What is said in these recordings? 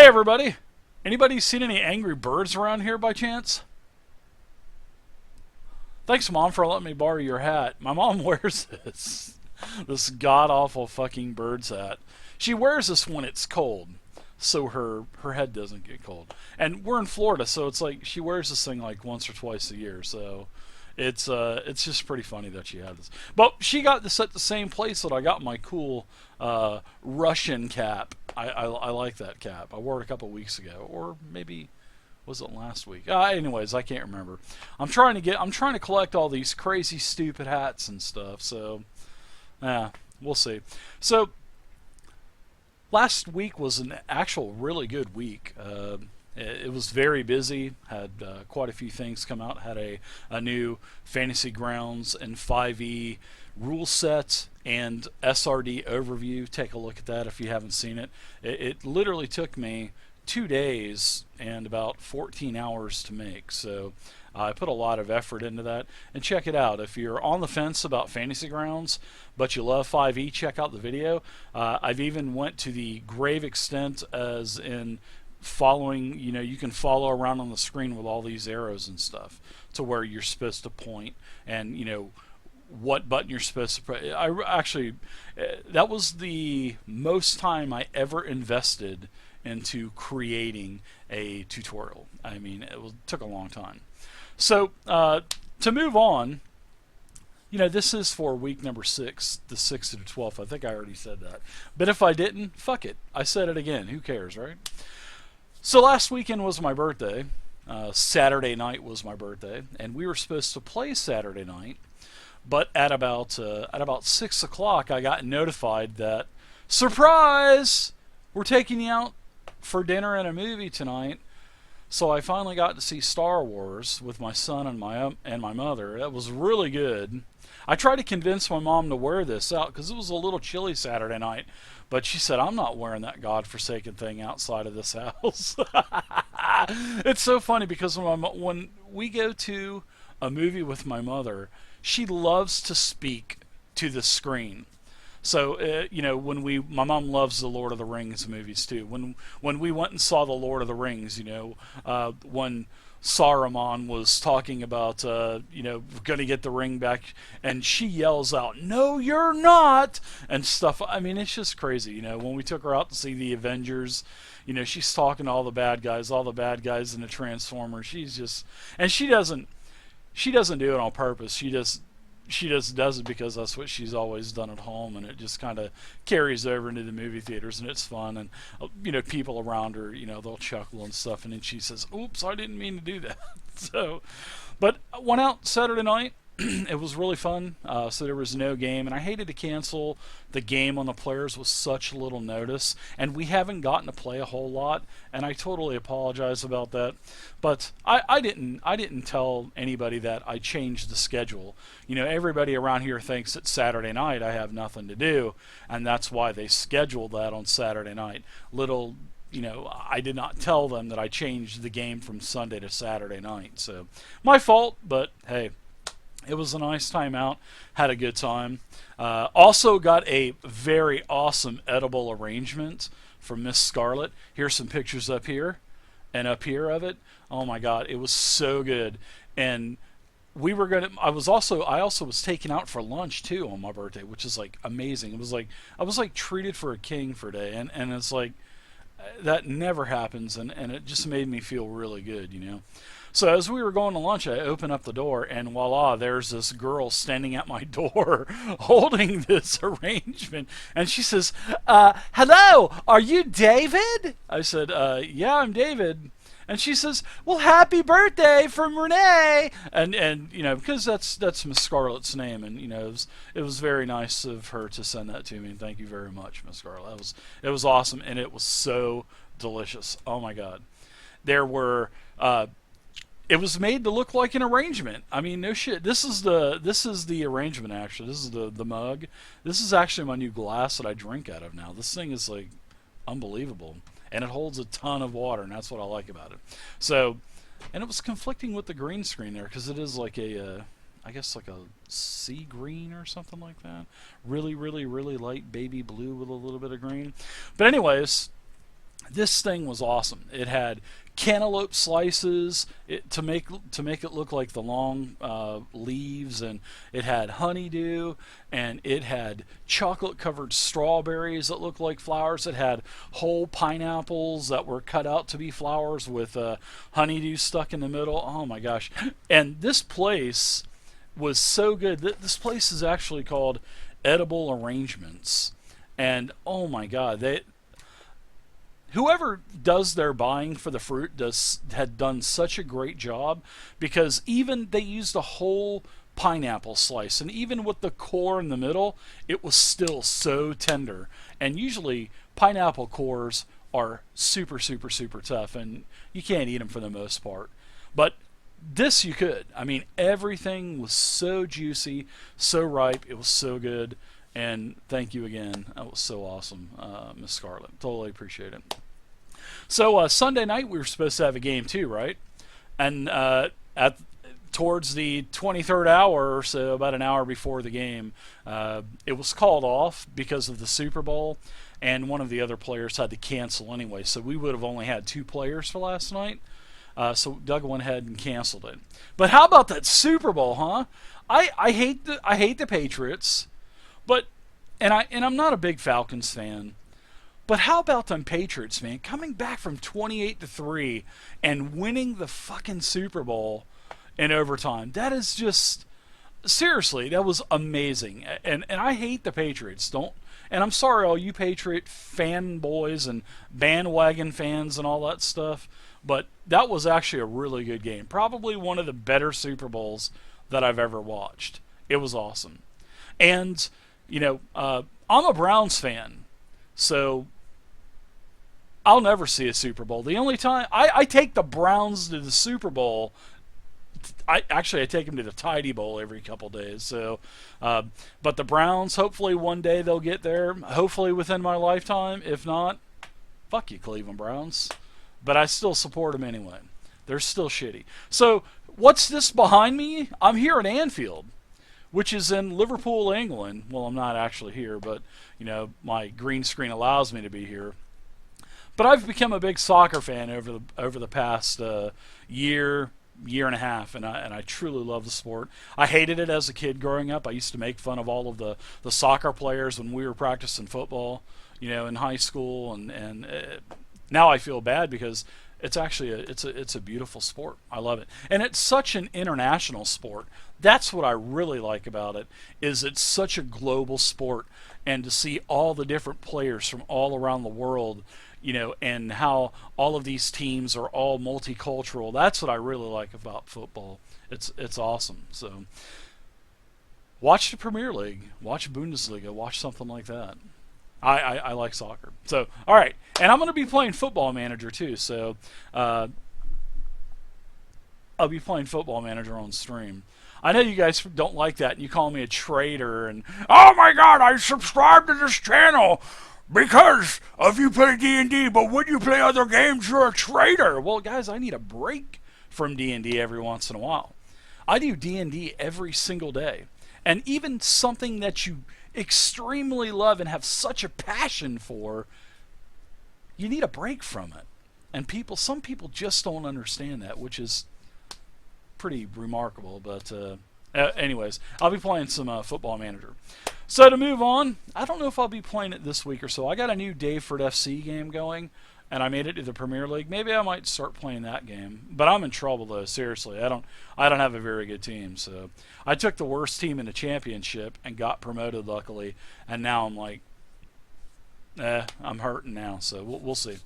Hey everybody! Anybody seen any angry birds around here by chance? Thanks, Mom, for letting me borrow your hat. My mom wears this god awful fucking bird's hat. She wears this when it's cold, so her head doesn't get cold. And we're in Florida, so it's like she wears this thing like once or twice a year. So it's just pretty funny that she had this. But she got this at the same place that I got my cool Russian cap. I like that cap. I wore it a couple weeks ago, or maybe was it last week? Anyways, I can't remember. I'm trying to collect all these crazy stupid hats and stuff. So yeah, we'll see. So last week was an actual really good week. It was very busy. Had quite a few things come out. Had a new Fantasy Grounds and 5e rule set and SRD overview. Take a look at that if you haven't seen it. It literally took me 2 days and about 14 hours to make. So I put a lot of effort into that. And check it out. If you're on the fence about Fantasy Grounds, but you love 5e, check out the video. I've even went to the grave extent as in following, you can follow around on the screen with all these arrows and stuff to where you're supposed to point and, what button you're supposed to press. I actually, that was the most time I ever invested into creating a tutorial. I mean, took a long time. So to move on, this is for week number 6, the 6th to the 12th. I think I already said that. But if I didn't, fuck it. I said it again. Who cares, right? So last weekend was my birthday. Saturday night was my birthday, and we were supposed to play Saturday night. But at about 6 o'clock, I got notified that, surprise, we're taking you out for dinner and a movie tonight. So I finally got to see Star Wars with my son and my mother. That was really good. I tried to convince my mom to wear this out because it was a little chilly Saturday night, but she said, I'm not wearing that godforsaken thing outside of this house. It's so funny because when we go to a movie with my mother, she loves to speak to the screen. So my mom loves the Lord of the Rings movies too. When we went and saw the Lord of the Rings, when Saruman was talking about going to get the ring back, and she yells out, "No, you're not!" and stuff. I mean, it's just crazy. When we took her out to see the Avengers, she's talking to all the bad guys in the Transformers. And she doesn't do it on purpose. She just does it because that's what she's always done at home, and it just kind of carries over into the movie theaters, and it's fun. And people around her, they'll chuckle and stuff, and then she says, "Oops, I didn't mean to do that." But I went out Saturday night. It was really fun. So there was no game, and I hated to cancel the game on the players with such little notice, and we haven't gotten to play a whole lot, and I totally apologize about that. But I didn't tell anybody that I changed the schedule. Everybody around here thinks that Saturday night I have nothing to do, and that's why they scheduled that on Saturday night. I did not tell them that I changed the game from Sunday to Saturday night. So my fault, but hey. It was a nice time out. Had a good time. Also got a very awesome edible arrangement from Miss Scarlett. Here's some pictures up here and up here of it. Oh my God, it was so good. And I also was taken out for lunch too on my birthday, which is like amazing. I was like treated for a king for a day, and it's like that never happens, and it just made me feel really good. So as we were going to lunch, I opened up the door, and voila, there's this girl standing at my door holding this arrangement. And she says, "Hello, are you David?" I said, "Yeah, I'm David." And she says, "Well, happy birthday from Renee." And because that's Miss Scarlett's name, and it was very nice of her to send that to me, and thank you very much, Miss Scarlett. It was awesome, and it was so delicious. Oh my God. There were it was made to look like an arrangement. I mean, no shit. This is the arrangement, actually. This is the mug. This is actually my new glass that I drink out of now. This thing is like unbelievable, and it holds a ton of water, and that's what I like about it. So, and it was conflicting with the green screen there because it is like I guess like a sea green or something like that. Really, really, really light baby blue with a little bit of green. But anyways, This thing was awesome. It had cantaloupe slices to make it look like the long leaves, and it had honeydew, and it had chocolate covered strawberries that looked like flowers. It had whole pineapples that were cut out to be flowers with honeydew stuck in the middle. Oh my gosh. And this place was so good. This place is actually called Edible Arrangements, and oh my god, whoever does their buying for the fruit had done such a great job, because even they used a whole pineapple slice, and even with the core in the middle, it was still so tender. And usually pineapple cores are super super super tough, and you can't eat them for the most part. But this you could. I mean, everything was so juicy, so ripe. It was so good. And thank you again. That was so awesome, Miss Scarlett. Totally appreciate it. So Sunday night we were supposed to have a game too, right? And at towards the 23rd hour or so, about an hour before the game, it was called off because of the Super Bowl, and one of the other players had to cancel anyway. So we would have only had 2 players for last night. So Doug went ahead and canceled it. But how about that Super Bowl, huh? I hate the Patriots, but I'm not a big Falcons fan. But how about them Patriots, man, coming back from 28-3 and winning the fucking Super Bowl in overtime? That is just, seriously, that was amazing. And I hate the Patriots. And I'm sorry, all you Patriot fanboys and bandwagon fans and all that stuff, but that was actually a really good game. Probably one of the better Super Bowls that I've ever watched. It was awesome. And, I'm a Browns fan, so I'll never see a Super Bowl. The only time I take the Browns to the Super Bowl, I take them to the Tidy Bowl every couple days. So, but the Browns, hopefully one day they'll get there. Hopefully within my lifetime. If not, fuck you, Cleveland Browns. But I still support them anyway. They're still shitty. So what's this behind me? I'm here at Anfield, which is in Liverpool, England. Well, I'm not actually here, but my green screen allows me to be here. But I've become a big soccer fan over the past year and a half, and I truly love the sport. I hated it as a kid growing up. I used to make fun of all of the soccer players when we were practicing football, in high school, and now I feel bad because it's actually it's a beautiful sport. I love it, and it's such an international sport. That's what I really like about it. Is it's such a global sport, and to see all the different players from all around the world, and how all of these teams are all multicultural. That's what I really like about football. It's awesome. So watch the Premier League, watch Bundesliga, watch something like that. I like soccer. So, all right. And I'm going to be playing Football Manager too. So I'll be playing Football Manager on stream. I know you guys don't like that, and you call me a traitor, and, oh my god, I subscribed to this channel because of you play D&D, but when you play other games, you're a traitor. Well, guys, I need a break from D&D every once in a while. I do D&D every single day. And even something that you extremely love and have such a passion for, you need a break from it. And some people just don't understand that, which is pretty remarkable. But anyways, I'll be playing some Football Manager. So to move on, I don't know if I'll be playing it this week or so. I got a new Dayford FC game going, and I made it to the Premier League. Maybe I might start playing that game. But I'm in trouble though, seriously. I don't have a very good team. So I took the worst team in the championship and got promoted luckily, and now I'm like, I'm hurting now. So we'll see.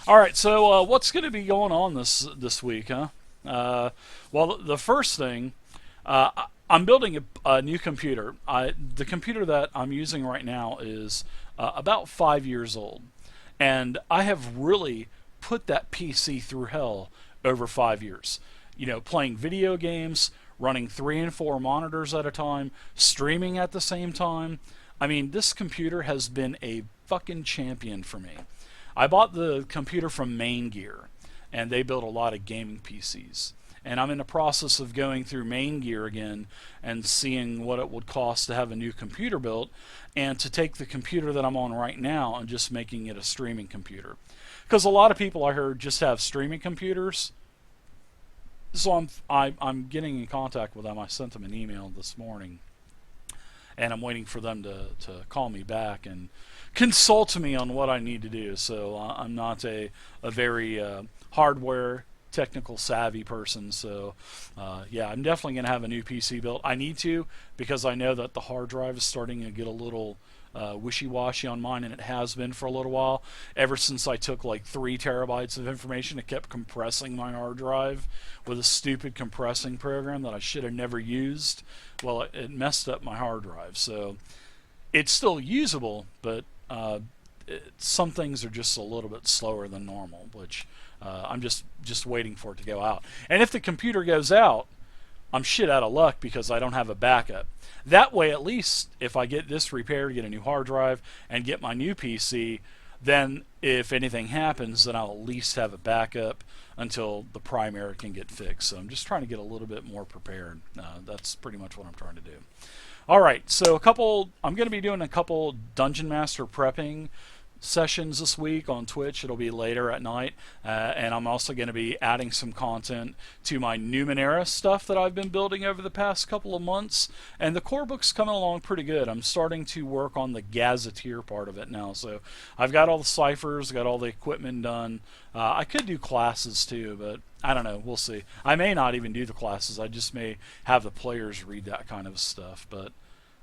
All right, so what's going to be going on this week, huh? Well, the first thing, I'm building a new computer. The computer that I'm using right now is about 5 years old. And I have really put that PC through hell over 5 years. Playing video games, running 3 and 4 monitors at a time, streaming at the same time. I mean, this computer has been a fucking champion for me. I bought the computer from Main Gear, and they build a lot of gaming PCs. and I'm in the process of going through Main Gear again and seeing what it would cost to have a new computer built, and to take the computer that I'm on right now and just making it a streaming computer. Because a lot of people I heard just have streaming computers. So I'm getting in contact with them. I sent them an email this morning, and I'm waiting for them to call me back and consult me on what I need to do. So I'm not a very hardware technical savvy person. So yeah, I'm definitely going to have a new PC built. I need to, because I know that the hard drive is starting to get a little wishy-washy on mine, and it has been for a little while. Ever since I took like 3 terabytes of information, it kept compressing my hard drive with a stupid compressing program that I should have never used. Well, it messed up my hard drive. So it's still usable, but some things are just a little bit slower than normal, which I'm just waiting for it to go out. And if the computer goes out, I'm shit out of luck, because I don't have a backup. That way, at least, if I get this repaired, get a new hard drive, and get my new PC, then if anything happens, then I'll at least have a backup until the primary can get fixed. So I'm just trying to get a little bit more prepared. That's pretty much what I'm trying to do. All right, so I'm going to be doing a couple Dungeon Master prepping sessions this week on Twitch. It'll be later at night, and I'm also going to be adding some content to my Numenera stuff that I've been building over the past couple of months, and the core book's coming along pretty good. I'm starting to work on the Gazetteer part of it now, so I've got all the ciphers, got all the equipment done. I could do classes too, but I don't know, we'll see. I may not even do the classes. I just may have the players read that kind of stuff, but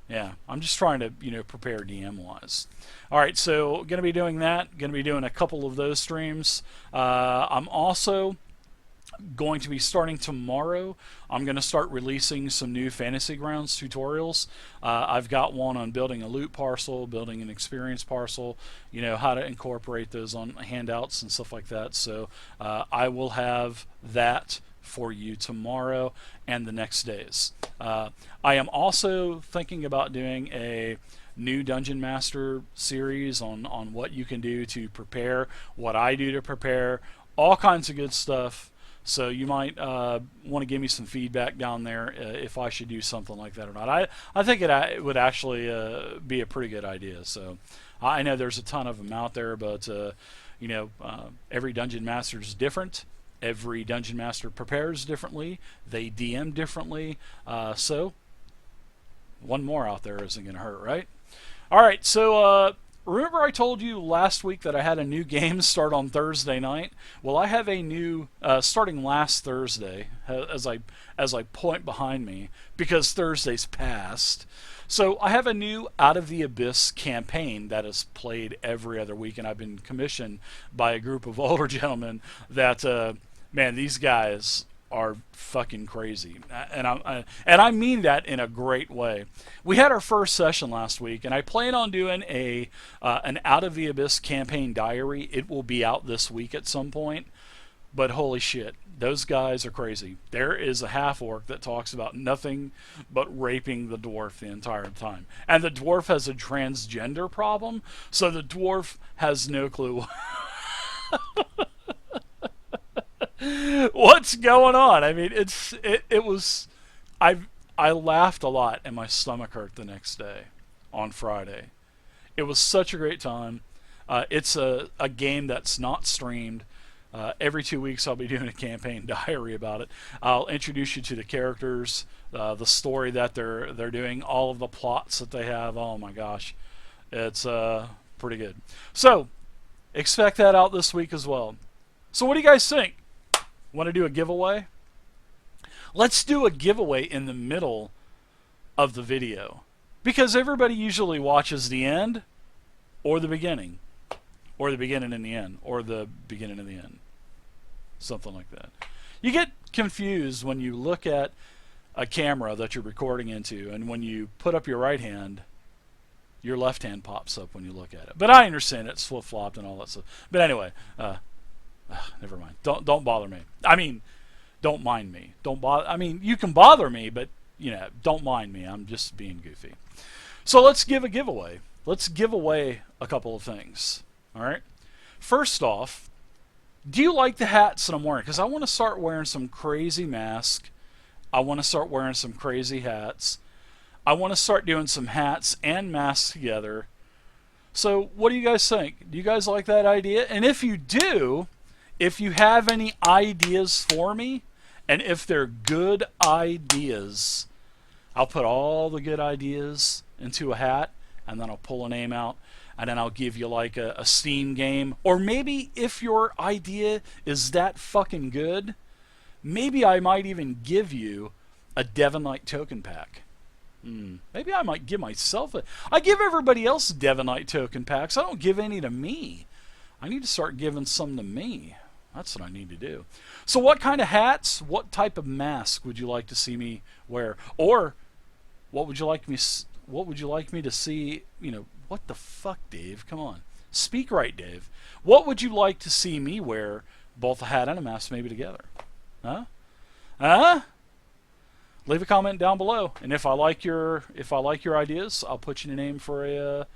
yeah, I'm just trying to, prepare DM-wise. All right, so going to be doing that. Going to be doing a couple of those streams. I'm also going to be starting tomorrow. I'm going to start releasing some new Fantasy Grounds tutorials. I've got one on building a loot parcel, building an experience parcel, how to incorporate those on handouts and stuff like that. So I will have that for you tomorrow and the next days. I am also thinking about doing a new Dungeon Master series on what you can do to prepare, what I do to prepare, all kinds of good stuff. So you might want to give me some feedback down there if I should do something like that or not. I think it would actually be a pretty good idea. So I know there's a ton of them out there, but every Dungeon Master is different. Every Dungeon Master prepares differently. They DM differently. So one more out there isn't going to hurt, right? All right, so remember I told you last week that I had a new game start on Thursday night? Well, I have a new, starting last Thursday, as I point behind me, because Thursday's passed. So I have a new Out of the Abyss campaign that is played every other week, and I've been commissioned by a group of older gentlemen that, man, these guys are fucking crazy, and I mean that in a great way. We had our first session last week, and I plan on doing an Out of the Abyss campaign diary. It will be out this week at some point, but holy shit, those guys are crazy. There is a half-orc that talks about nothing but raping the dwarf the entire time, and the dwarf has a transgender problem, so the dwarf has no clue what's going on. I mean, it was, I laughed a lot and my stomach hurt the next day on Friday. It was such a great time. It's a game that's not streamed. Every 2 weeks I'll be doing a campaign diary about it. I'll introduce you to the characters, the story that they're doing, all of the plots that they have. Oh my gosh, it's pretty good. So expect that out this week as well. So what do you guys think? Want to do a giveaway? Let's do a giveaway in the middle of the video, because everybody usually watches the end or the beginning, or the beginning and the end, or the beginning and the end, something like that. You get confused when you look at a camera that you're recording into, and when you put up your right hand, your left hand pops up when you look at it. But I understand it's flip-flopped and all that stuff. But anyway, never mind. Don't bother me. I mean, don't mind me. Don't bother. I mean, you can bother me, but don't mind me. I'm just being goofy. So let's give a giveaway. Let's give away a couple of things. All right. First off, Do you like the hats that I'm wearing? Because I want to start wearing some crazy masks. I want to start wearing some crazy hats. I want to start doing some hats and masks together. So, what do you guys think? Do you guys like that idea? And if you do, if you have any ideas for me, and if they're good ideas, I'll put all the good ideas into a hat, and then I'll pull a name out, and then I'll give you like a Steam game. Or maybe if your idea is that fucking good, maybe I might even give you a Devon Knight token pack. Maybe I might give myself I give everybody else Devon Knight token packs. I don't give any to me. I need to start giving some to me. That's what I need to do. So what kind of hats, what type of mask would you like to see me wear? Or what would you like me to see, what the fuck, Dave? Come on. Speak right, Dave. What would you like to see me wear, both a hat and a mask maybe together? Huh? Huh? Leave a comment down below, and if I like your ideas, I'll put you in a name for a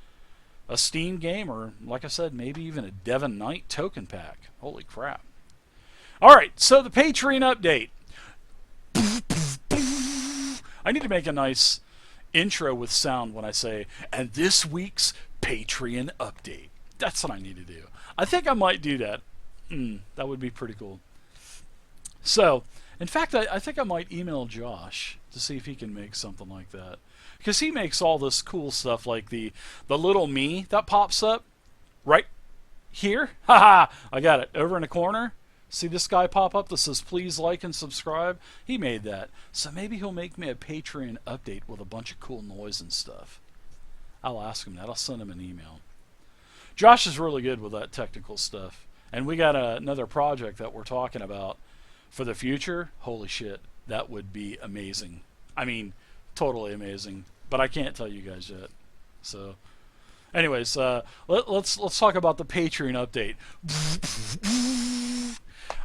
Steam game, or like I said, maybe even a Devon Knight token pack. Holy crap! All right, so the Patreon update. I need to make a nice intro with sound when I say, and this week's Patreon update. That's what I need to do. I think I might do that. That would be pretty cool. So, in fact, I think I might email Josh to see if he can make something like that. Because he makes all this cool stuff like the little me that pops up right here. Haha! I got it. Over in the corner. See this guy pop up that says please like and subscribe? He made that. So maybe he'll make me a Patreon update with a bunch of cool noise and stuff. I'll ask him that. I'll send him an email. Josh is really good with that technical stuff. And we got another project that we're talking about for the future. Holy shit, that would be amazing. I mean, totally amazing. But I can't tell you guys yet. So, anyways, let's talk about the Patreon update.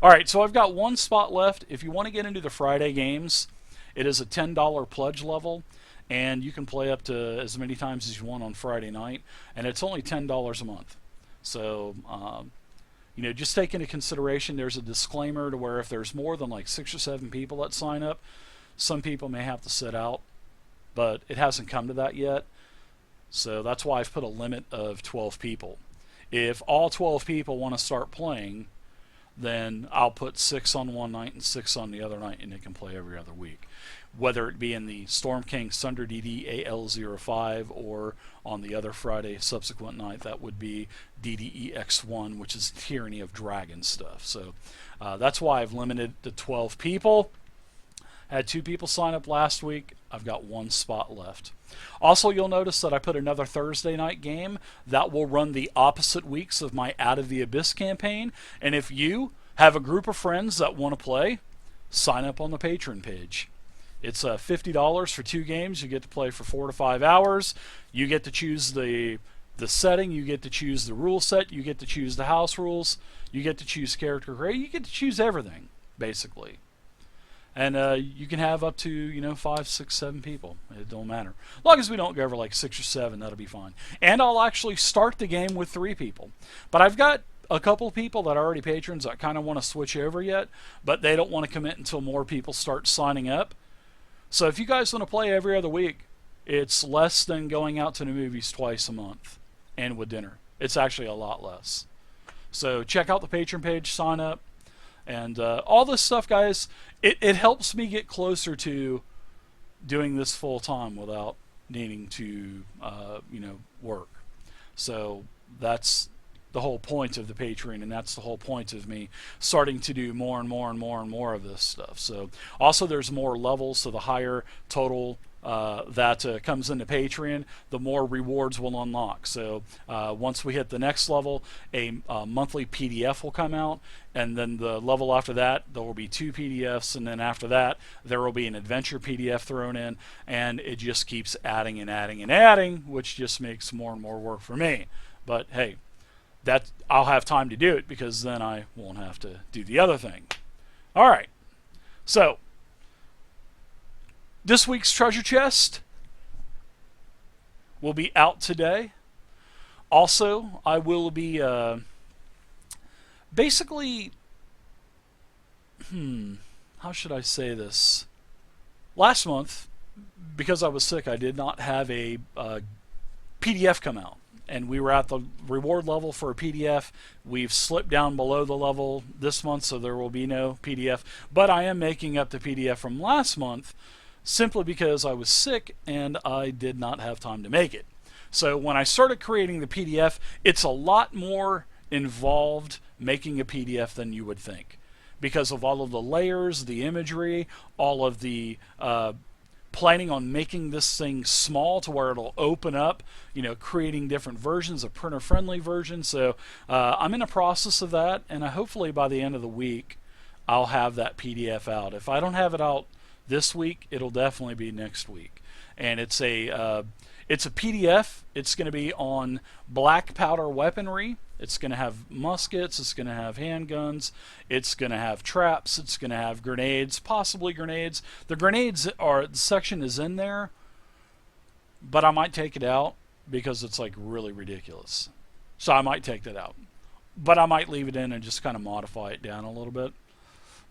All right, so I've got one spot left. If you want to get into the Friday games, it is a $10 pledge level, and you can play up to as many times as you want on Friday night, and it's only $10 a month. So, just take into consideration there's a disclaimer to where if there's more than like 6 or 7 people that sign up, some people may have to sit out, but it hasn't come to that yet. So that's why I've put a limit of 12 people. If all 12 people want to start playing, then I'll put 6 on one night and 6 on the other night, and they can play every other week. Whether it be in the Storm King Thunder DD AL05 or on the other Friday subsequent night, that would be DDEX1, which is Tyranny of Dragon stuff. So that's why I've limited to 12 people. Had 2 people sign up last week. I've got 1 spot left. Also, you'll notice that I put another Thursday night game that will run the opposite weeks of my Out of the Abyss campaign. And if you have a group of friends that want to play, sign up on the Patreon page. It's $50 for 2 games. You get to play for 4 to 5 hours. You get to choose the setting. You get to choose the rule set. You get to choose the house rules. You get to choose character grade. You get to choose everything, basically. And you can have up to 5, 6, 7 people. It don't matter. As long as we don't go over like 6 or 7, that'll be fine. And I'll actually start the game with 3 people. But I've got a couple of people that are already patrons that kind of want to switch over yet, but they don't want to commit until more people start signing up. So if you guys want to play every other week, it's less than going out to the movies twice a month and with dinner. It's actually a lot less. So check out the Patreon page, sign up, and all this stuff, guys. It helps me get closer to doing this full time without needing to work. So that's the whole point of the Patreon, and that's the whole point of me starting to do more and more and more and more of this stuff. So also there's more levels, so the higher total that comes into Patreon, the more rewards will unlock. So once we hit the next level, a monthly PDF will come out, and then the level after that, there will be 2 PDFs, and then after that, there will be an adventure PDF thrown in, and it just keeps adding and adding and adding, which just makes more and more work for me. But hey, that I'll have time to do it because then I won't have to do the other thing. All right, so this week's treasure chest will be out today. Also, I will be basically, how should I say this? Last month, because I was sick, I did not have a PDF come out. And we were at the reward level for a PDF. We've slipped down below the level this month, so there will be no PDF. But I am making up the PDF from last month simply because I was sick and I did not have time to make it. So when I started creating the PDF, it's a lot more involved making a PDF than you would think, because of all of the layers, the imagery, all of the planning on making this thing small to where it'll open up, creating different versions, a printer-friendly version. So I'm in a process of that, and hopefully by the end of the week, I'll have that PDF out. If I don't have it out this week, it'll definitely be next week. And it's a PDF. It's going to be on black powder weaponry. It's going to have muskets. It's going to have handguns. It's going to have traps. It's going to have grenades, possibly grenades. The grenades the section is in there, but I might take it out because it's like really ridiculous. So I might take that out, but I might leave it in and just kind of modify it down a little bit.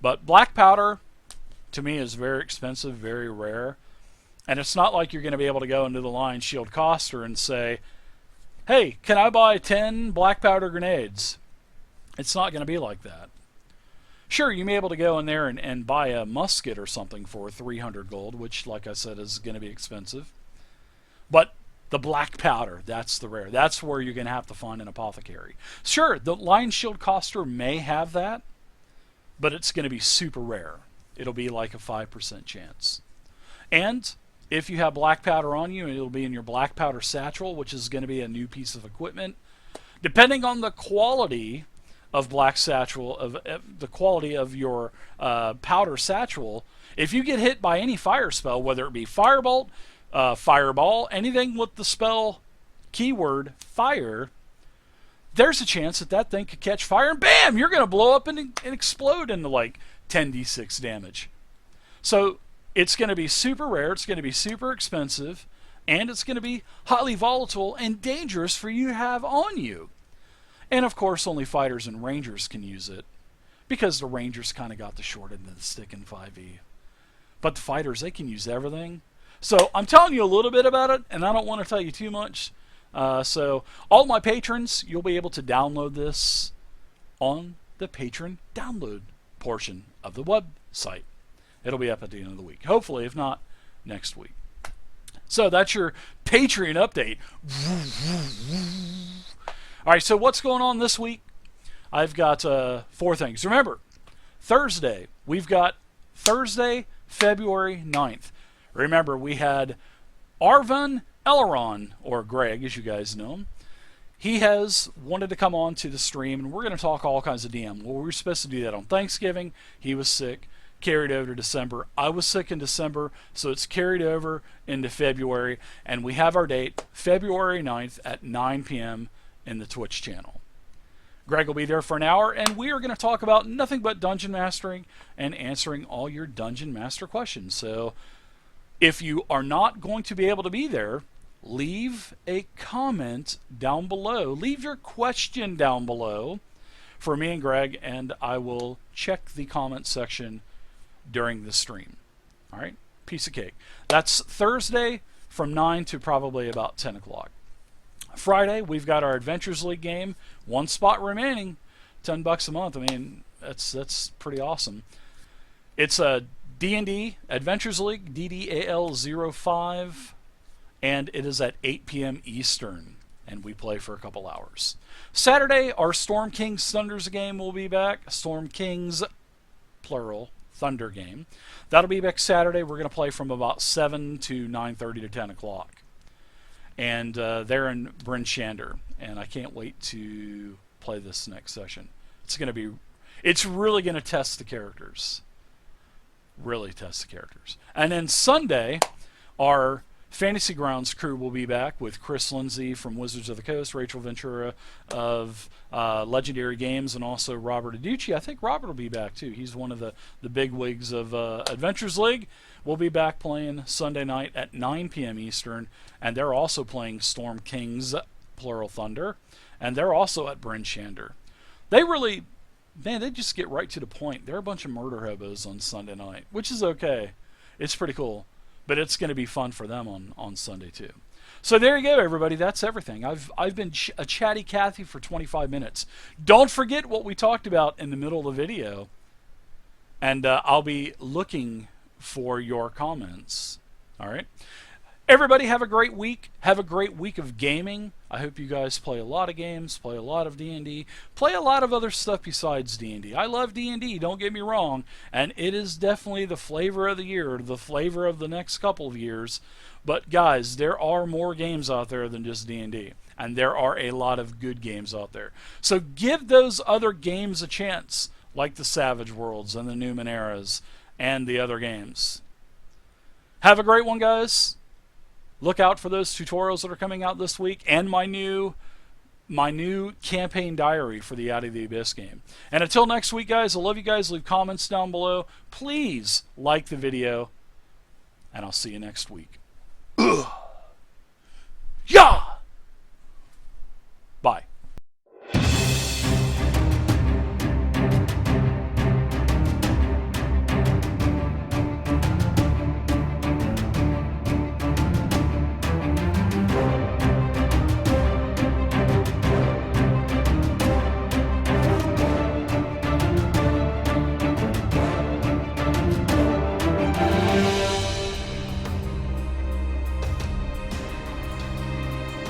But black powder, to me, is very expensive, very rare. And it's not like you're going to be able to go into the Lion Shield Coster and say, hey, can I buy 10 black powder grenades? It's not going to be like that. Sure, you may be able to go in there and buy a musket or something for 300 gold, which, like I said, is going to be expensive. But the black powder, that's the rare. That's where you're going to have to find an apothecary. Sure, the Lion Shield Coster may have that, but it's going to be super rare. It'll be like a 5% chance. And if you have black powder on you, it'll be in your black powder satchel, which is going to be a new piece of equipment. Depending on the quality of black satchel, of the quality of your powder satchel, if you get hit by any fire spell, whether it be firebolt, fireball, anything with the spell keyword fire, there's a chance that that thing could catch fire and bam, you're going to blow up and explode into like 10d6 damage. So it's going to be super rare, it's going to be super expensive, and it's going to be highly volatile and dangerous for you to have on you. And of course, only fighters and rangers can use it, because the rangers kind of got the short end of the stick in 5e. But the fighters, they can use everything. So I'm telling you a little bit about it, and I don't want to tell you too much. So all my patrons, you'll be able to download this on the patron download portion of the website. It'll be up at the end of the week. Hopefully, if not, next week. So that's your Patreon update. All right, so what's going on this week? I've got 4 things. Remember, Thursday, we've got Thursday, February 9th. Remember, we had Arvin Elleron, or Greg, as you guys know him. He has wanted to come on to the stream, and we're going to talk all kinds of DM. Well, we were supposed to do that on Thanksgiving. He was sick. Carried over to December. I was sick in December, so it's carried over into February, and we have our date, February 9th at 9 p.m. in the Twitch channel. Greg will be there for an hour, and we are going to talk about nothing but dungeon mastering and answering all your dungeon master questions. So if you are not going to be able to be there, leave a comment down below. Leave your question down below for me and Greg, and I will check the comment section during the stream. All right, piece of cake. That's Thursday from 9 to probably about 10 o'clock. Friday, we've got our Adventures League game. 1 spot remaining. $10 a month. I mean, that's pretty awesome. It's a D&D Adventures League, DDAL05, and it is at 8 p.m. Eastern, and we play for a couple hours. Saturday, our Storm Kings Thunders game will be back. Storm Kings, plural, Thunder game. That'll be back Saturday. We're going to play from about 7 to 9:30 to 10 o'clock. And they're in Bryn Shander, and I can't wait to play this next session. It's really going to test the characters. Really test the characters. And then Sunday, our Fantasy Grounds crew will be back with Chris Lindsay from Wizards of the Coast, Rachel Ventura of Legendary Games, and also Robert Aducci. I think Robert will be back too. He's one of the big wigs of Adventures League. We'll be back playing Sunday night at 9 p.m. Eastern, and they're also playing Storm Kings, plural Thunder, and they're also at Bryn Shander. They really man, they just get right to the point. They're a bunch of murder hobos on Sunday night, which is okay. It's pretty cool, but it's going to be fun for them on Sunday too. So there you go, everybody. That's everything. I've been a chatty Cathy for 25 minutes. Don't forget what we talked about in the middle of the video, and I'll be looking for your comments. All right. Everybody have a great week. Have a great week of gaming. I hope you guys play a lot of games, play a lot of D&D, play a lot of other stuff besides D&D. I love D&D, don't get me wrong, and it is definitely the flavor of the year, the flavor of the next couple of years. But guys, there are more games out there than just D&D, and there are a lot of good games out there. So give those other games a chance, like the Savage Worlds and the Numeneras and the other games. Have a great one, guys. Look out for those tutorials that are coming out this week, and my new campaign diary for the Out of the Abyss game. And until next week, guys, I love you guys. Leave comments down below. Please like the video, and I'll see you next week. Ugh.